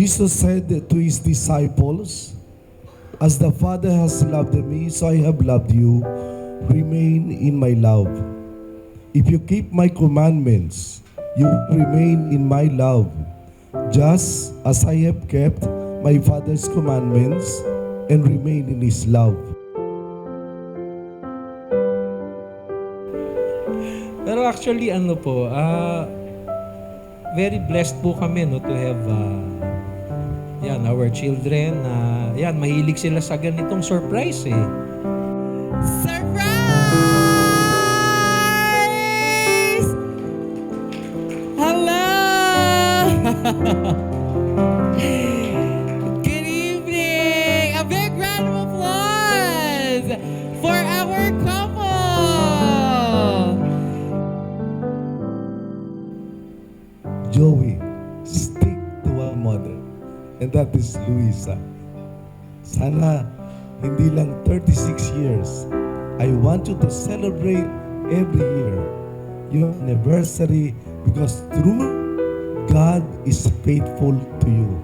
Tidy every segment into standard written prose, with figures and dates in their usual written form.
Jesus said to his disciples, "As the Father has loved me, so I have loved you. Remain in my love. If you keep my commandments, you remain in my love, just as I have kept my Father's commandments and remain in His love." Pero actually, very blessed po kami no, to have our children. Mahilig sila sa ganitong surprise eh. Surprise! Hello! Good evening! A big round of applause for our couple! Joey, stick to one mother, and that is Luisa. Sana hindi lang 36 years. I want you to celebrate every year your anniversary, because true God is faithful to you.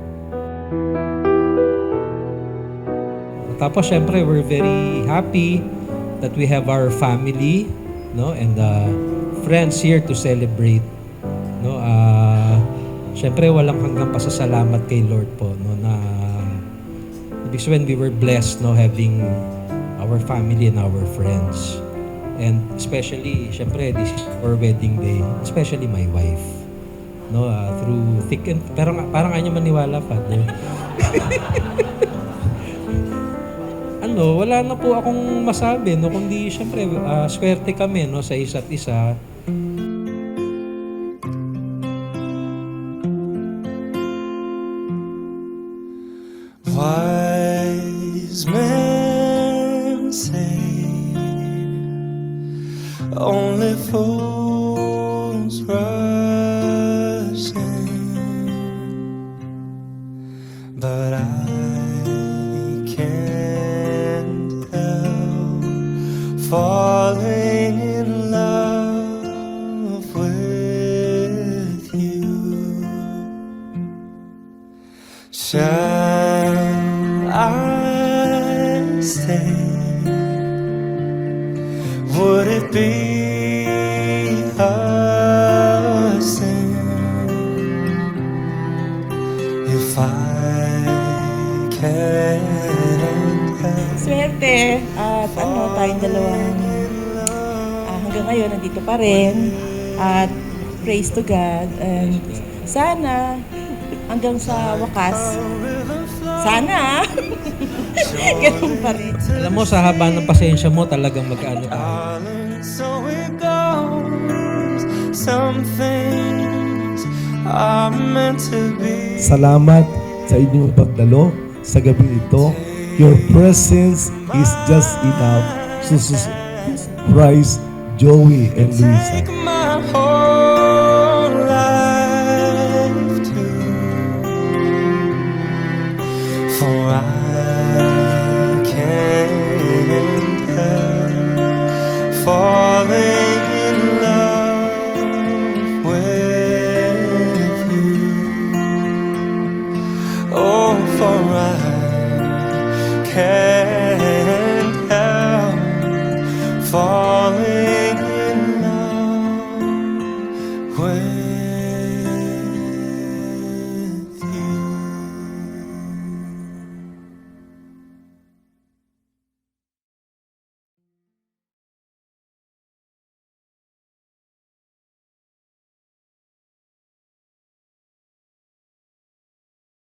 Tapos syempre, we're very happy that we have our family, no, and friends here to celebrate, no. Syempre, walang hanggang pasasalamat kay Lord po, no, na ibig sabihin we were blessed, no, having our family and our friends. And especially, syempre, this is our wedding day, especially my wife, no, through thick and parang ayaw maniwala, Father. Wala na po akong masabi, no, kundi syempre swerte kami, no, sa isa't isa. Wise men say only fools rush in, but I can't help falling in love with you. Shall I stay? Would it be a sin if I can't help? Swerte at tayong dalawang hanggang ngayon nandito pa rin, at praise to God, and sana hanggang sa wakas, sana ganun pa rin. Alam mo, sa haba ng pasensya mo, talagang mag-ano tayo. Darling, so it goes. Some things are meant to be. Salamat sa inyong pagdalo sa gabi ito. Your presence is just enough to surprise Joey and Luisa. Take my whole